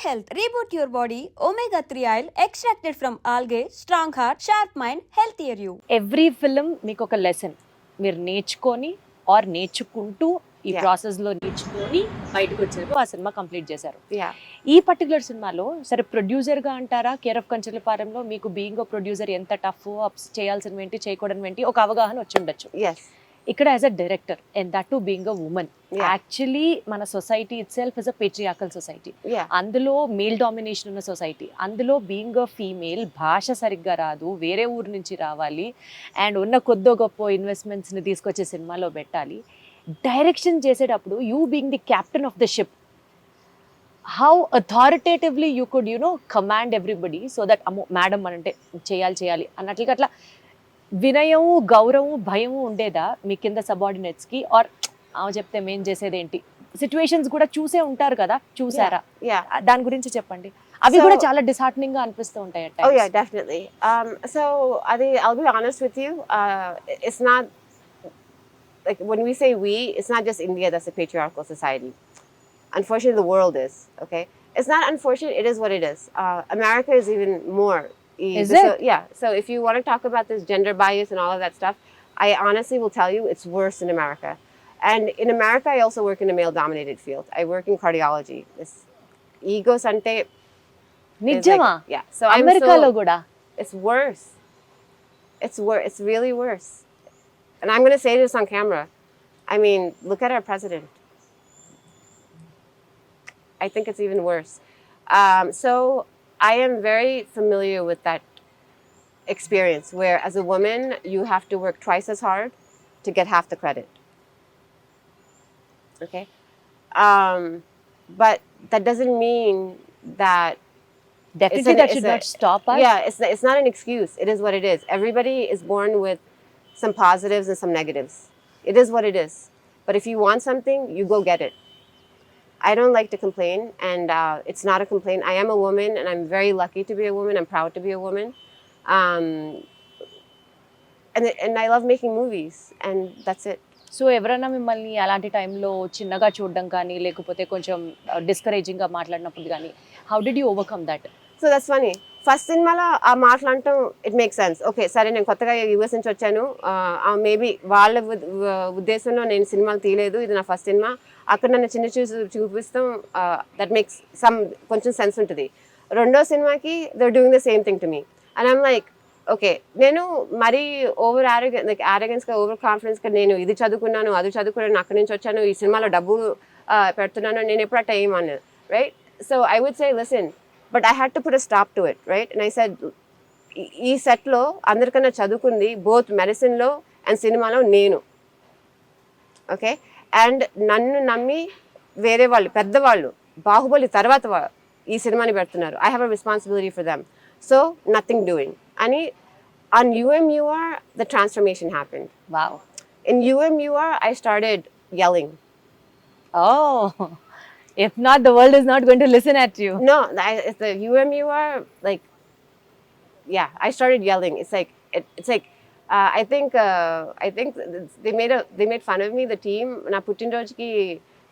health. Reboot your body. Omega 3 oil extracted from algae. Strong heart, sharp mind, healthier you. Every film మీకు ఒక lesson మీరు నేర్చుకొని are నేర్చుకుంటూ ఈ process లో నేర్చుకొని బయటకు వచ్చారు, ఆ సినిమా కంప్లీట్ చేశారు. ఈ పర్టికులర్ సినిమాలో సరే ప్రొడ్యూసర్ గా అంటారా, కేర్ ఆఫ్ కంచర్లపాలెంలో మీకు బీయింగ్ ఓ ప్రొడ్యూసర్ ఎంత టఫ్, చేయాల్సిన ఏంటి చేయకూడదు ఏంటి ఒక అవగాహన వచ్చి ఉండొచ్చు. ఇక్కడ as a director and that to being a woman, actually మన society itself is a patriarchal society. అందులో మేల్ డామినేషన్ ఉన్న సొసైటీ, అందులో బీయింగ్ అ ఫీమేల్ భాష సరిగ్గా రాదు, వేరే ఊరు నుంచి రావాలి అండ్ ఉన్న కొద్దో గొప్ప ఇన్వెస్ట్మెంట్స్ని తీసుకొచ్చే సినిమాలో పెట్టాలి. డైరెక్షన్ చేసేటప్పుడు you being the captain of the ship, how authoritatively you could command everybody so that అమ్మో మేడం అంటే చేయాలి అన్నట్లుగా అట్లా వినయము, గౌరవం, భయము ఉండేదా మీ కింద సబార్డినేట్స్కి? ఆర్ ఆమె చెప్తే మేం చేసేదేంటి సిచ్యువేషన్స్ కూడా చూసే ఉంటారు కదా, చూసారా? దాని గురించి చెప్పండి. అవి కూడా చాలా డిసార్టనింగ్ గా అనిపిస్తూ ఉంటాయి. Oh yeah, definitely. So I'll be honest with you. It's not like when we say we, it's not just India that's a patriarchal society. Unfortunately, the world is. Okay, it's not unfortunate. It is what it is. America is even more. Is it? Yeah. So if you want to talk about this gender bias and all of that stuff, I honestly will tell you it's worse in America. And in America, I also work in a male-dominated field. I work in cardiology. This ego sante. Nijama? Like, yeah. So America kuda. It's worse. It's worse. It's really worse. And I'm going to say this on camera. I mean, look at our president. I think it's even worse. So I am very familiar with that experience where as a woman, you have to work twice as hard to get half the credit. Okay? But that doesn't mean that Definitely that should not stop us. Yeah, it's not an excuse. It is what it is. Everybody is born with some positives and some negatives. It is what it is. But if you want something, you go get it. I don't like to complain, and it's not a complaint. I am a woman, and I'm very lucky to be a woman. I'm proud to be a woman. And I love making movies, and that's it. So ఎవరైనా మిమ్మల్ని అలాంటి టైంలో చిన్నగా చూడడం కానీ లేకపోతే కొంచెం డిస్కరేజింగ్గా మాట్లాడినప్పుడు కానీ how did you overcome that? So that's funny. First సినిమాలో ఆ మాట్లాడటం ఇట్ మేక్ సెన్స్. ఓకే సరే నేను కొత్తగా యూఎస్ నుంచి వచ్చాను, మేబీ వాళ్ళ ఉద్దేశంలో నేను సినిమాలు తీయలేదు, ఇది నా ఫస్ట్ సినిమా, అక్కడ నన్ను చిన్న చూపిస్తాం, దట్ మేక్స్ కొంచెం సెన్స్ ఉంటుంది. రెండో సినిమాకి they doing the same thing to me and I'm like okay నేను మరీ ఆరోగెన్స్గా ఓవర్ కాన్ఫిడెన్స్గా నేను ఇది చదువుకున్నాను అది చదువుకున్నాను అక్కడి నుంచి వచ్చాను ఈ సినిమాలో డబ్బు పెడుతున్నాను నేను ఎప్పుడు అట్ట ఏమన్నాను, right? So I would say listen, but I had to put a stop to it, right? And I said ఈ సెట్లో అందరికన్నా చదువుకుంది బోత్ మెడిసిన్లో అండ్ సినిమాలో నేను, ఓకే? అండ్ నన్ను నమ్మి వేరే వాళ్ళు పెద్దవాళ్ళు బాహుబలి తర్వాత ఈ సినిమాని పెడుతున్నారు. I have a responsibility for them. So nothing doing. And on UMUR, the transformation happened. Wow. In UMUR, I started yelling. Oh, if not, the world is not going to listen at you. No, it's the UMUR, like, yeah, I started yelling. It's like, I think they made fun of me, the team. Na Putinrojki,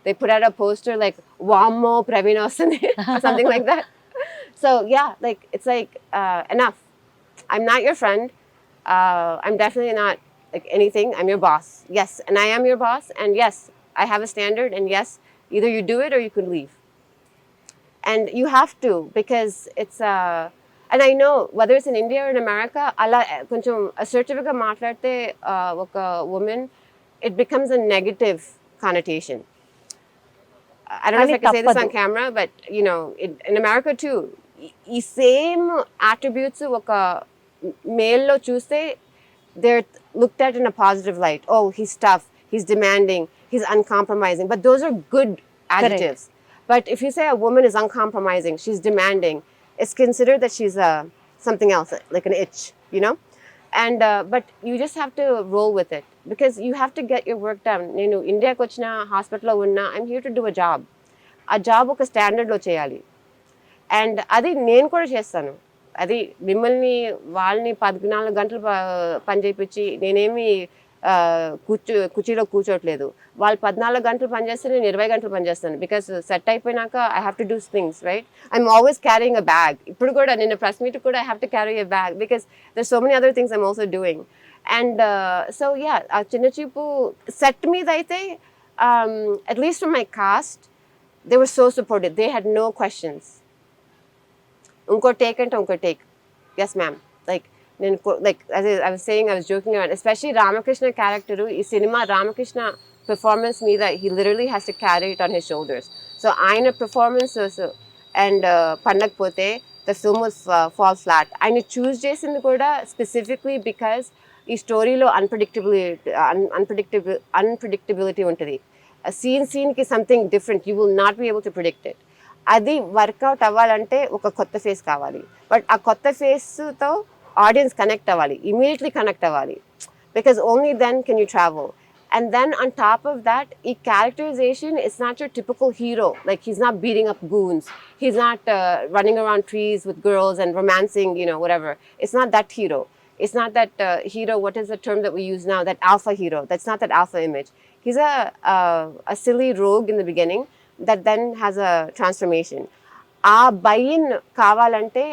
they put out a poster like, Vammo Praveena or something like that. So yeah, like it's like enough. I'm not your friend. I'm definitely not like anything. I'm your boss. Yes, and I am your boss. And yes, I have a standard. And yes, either you do it or you could leave. And you have to because it's and I know whether it's in India or in America, alla koncham assertive-ga maatladte oka woman, it becomes a negative connotation. I don't know if I can say this on camera, but you know, in America too. ఈ same attributes ఒక మేల్లో చూస్తే they're looked at in a positive light. Oh, he's tough, he's demanding, he's uncompromising. But those are good adjectives. Correct. But if you say a woman is uncompromising, she's demanding, it's considered that she's something else, like an itch, you know? And but you just have to roll with it because you have to get your work done. నేను ఇండియాకి వచ్చిన హాస్పిటల్లో ఉన్నా I'm here to do a job. ఆ job ఒక స్టాండర్డ్లో చేయాలి. And అది నేను కూడా చేస్తాను. అది మిమ్మల్ని వాళ్ళని 14 గంటలు పని చేయించి నేనేమి కుర్చీలో కూర్చోట్లేదు. వాళ్ళు 14 గంటలు పనిచేస్తే నేను 20 గంటలు పనిచేస్తాను. బికాస్ సెట్ అయిపోయినాక I have to do things, right? I'm always carrying a bag. ఇప్పుడు కూడా నిన్న ప్రెస్ మీట్ కూడా I have to carry a bag because there so many other things I'm also doing. And so yeah, ఆ చిన్న చూపు set మీద అయితే at least from my cast they were so supportive. They had no questions. ఇంకో take అంటే ఇంకో take, yes ma'am, like నేను like I was saying, I was joking around, especially Ramakrishna character ఈ సినిమా రామకృష్ణ పెర్ఫార్మెన్స్ మీద he literally has to carry it on his shoulders. So ఆయన performances and పండకపోతే the film was fall flat. ఆయన choose చేసింది కూడా specifically because ఈ స్టోరీలో అన్ప్రిడిక్టబిలిటీ ఉంటుంది. సీన్కి something different, you will not be able to predict it. అది వర్కౌట్ అవ్వాలంటే ఒక కొత్త ఫేస్ కావాలి. బట్ ఆ కొత్త ఫేస్తో ఆడియన్స్ కనెక్ట్ అవ్వాలి, ఇమీడియట్లీ కనెక్ట్ అవ్వాలి, because only then can you travel. And then on top of that, ఈ characterization is not your typical hero. Like he's not beating up goons. He's not running around trees with girls and romancing, you know, whatever. It's not that hero. It's not that hero, what is the term that we use now? That alpha hero. That's not that alpha image. He's a silly rogue in the beginning that then has a transformation. Buy-in kavalante,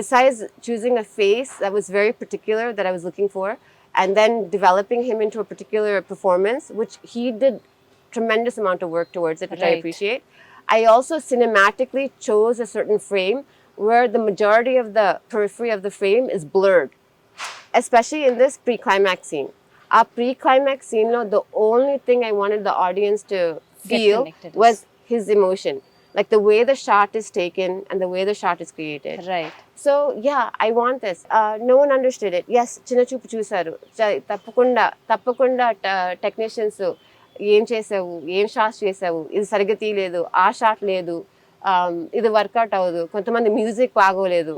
besides choosing a face that was very particular that I was looking for, and then developing him into a particular performance, which he did tremendous amount of work towards it, which I appreciate. I also cinematically chose a certain frame where the majority of the periphery of the frame is blurred, especially in this pre-climax scene. Our pre-climax scene, no, the only thing I wanted the audience to feel was his emotion. Like the way the shot is taken and the way the shot is created. Right. So yeah, I want this. No one understood it. Yes, చిన్న చూపు చూసారు. తప్పకుండా technicians ఏం చేసావు, ఏం shots చేసావు, ఇది సరిగ్గా తీయలేదు, ఆ షాట్ లేదు, ఇది వర్కౌట్ అవ్వదు, కొంతమంది మ్యూజిక్ బాగోలేదు,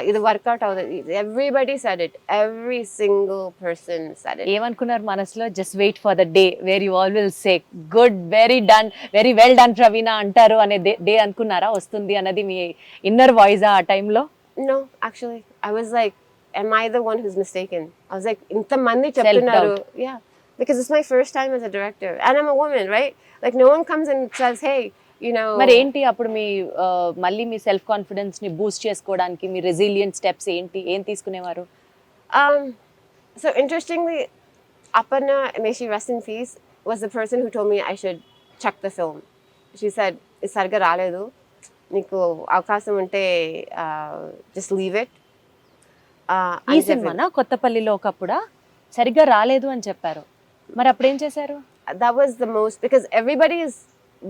ఇది వర్కౌట్ అవ్వదు. Everybody said it, every single person said it. ఏమనుకున్నారు మనసులో? Just wait for the day where you all will say good, very done, very well done Praveena అంటారు అనే డే అనుకున్నారా వస్తుంది అన్నది? మీ ఇన్నర్ వాయిస్ ఆ టైంలో? No, actually, I was like, am I the one who's mistaken? I was like, intamandi cheptunnaru. Yeah, because it's my first time as a director, and I'm a woman, right? Like no one comes and says, hey, you know. మరి ఏంటి అప్పుడు మీ మళ్ళీ మీ self confidence ని Boost చేసుకోవడానికి మీ resilient steps ఏంటి, ఏం తీసుకునేవారు? So interestingly, Aparna, may she rest in peace, was the person who told me I should chuck the film. She said, "Is sarga raledu. నీకు అవకాశం ఉంటే జస్ట్ లీవ్ ఇట్." ఈ సినిమానా కొత్తపల్లిలో ఒకప్పుడా సరిగ్గా రాలేదు అని చెప్పారు, మరి అప్పుడు ఏం చేశారు? That was the most, because everybody is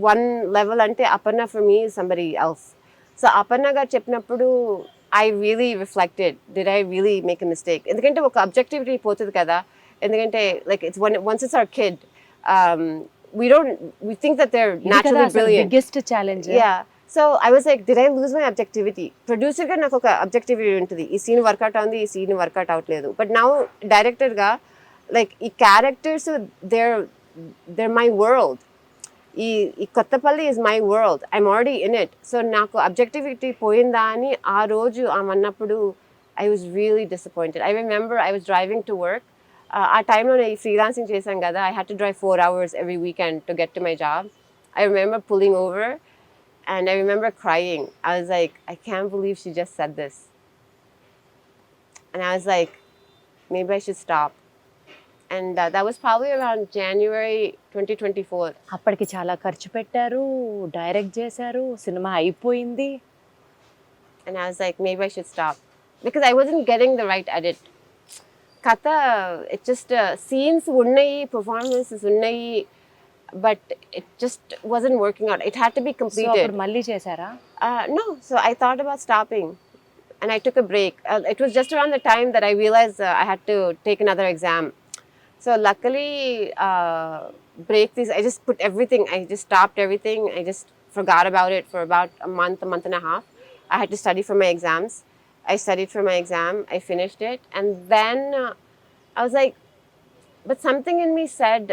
one level అంటే Aparna for me is somebody else. So Aparna గారు చెప్పినప్పుడు I really reflected, did I really make a mistake? ఎందుకంటే ఒక objectivity పోతుంది కదా. ఎందుకంటే like it's once it's our kid, we think that they're naturally brilliant. Biggest challenge. Yeah. So I was like, did I lose my objectivity? Producer ga naku oka objectivity untadi, ee scene workout avandi, ee scene workout avutledu. But now director ga, like ee characters, they're my world. Ee Kothapalli is my world. I'm already in it. So naku objectivity poyinda ani aa roju amannappudu I was really disappointed. I remember I was driving to work. Aa time lo nee freelancing chesam kada, I had to drive 4 hours every weekend to get to my job. I remember pulling over and I remember crying. I was like, I can't believe she just said this. And I was like, maybe I should stop. And that was probably around January 2024. అప్పటికి చాలా ఖర్చు పెట్టారు, direct చేశారు, cinema అయిపోయింది. And I was like, maybe I should stop. Because I wasn't getting the right edit. Katha, it just, scenes unnayi, performances unnayi, but it just wasn't working out. It had to be completed. So appudu malli chesara? No. So I thought about stopping and I took a break. It was just around the time that I realized I had to take another exam. So luckily, I just put everything, I just stopped everything. I just forgot about it for about a month and a half. I had to study for my exams. I studied for my exam. I finished it. And then I was like, but something in me said,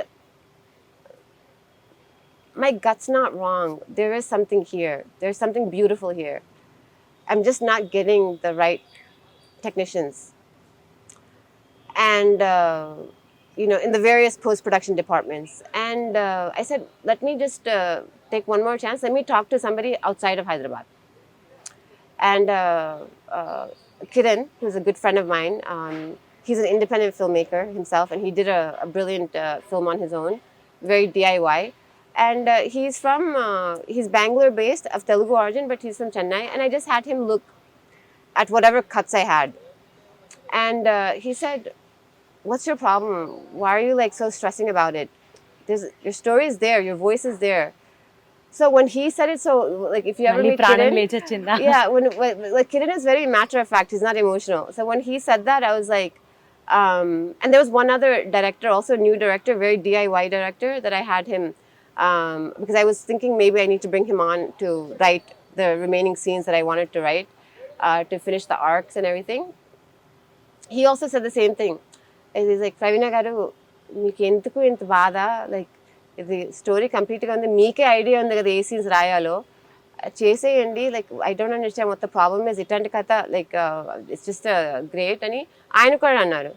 my gut's not wrong. There is something here. There's something beautiful here. I'm just not getting the right technicians. And you know, in the various post-production departments. And I said, let me just take one more chance. Let me talk to somebody outside of Hyderabad. And Kiran, who's a good friend of mine, he's an independent filmmaker himself, and he did a brilliant film on his own, very DIY. And he's Bangalore based, of Telugu origin, but he's from Chennai. And I just had him look at whatever cuts I had. And he said, what's your problem? Why are you like so stressing about it? Your story is there, your voice is there. So when he said it, so like if you ever మళ్ళీ meet ప్రాణం Kiran, లేచొచ్చిందా? yeah, when like Kiran is very matter of fact, he's not emotional. So when he said that, I was like, and there was one other director, also a new director, very DIY director, that I had him, because I was thinking maybe I need to bring him on to write the remaining scenes that I wanted to write, to finish the arcs and everything. He also said the same thing. He's like, Praveena garu, meeku enduku inta baada, like ఇది story కంప్లీట్గా ఉంది, మీకే idea ఉంది కదా ఏ scenes రాయాలో, చేసేయండి, like I don't understand what the problem is, ఇట్లాంటి కథ లైక్ ఇట్స్ జస్ట్ గ్రేట్ అని ఆయన కూడా అన్నారు.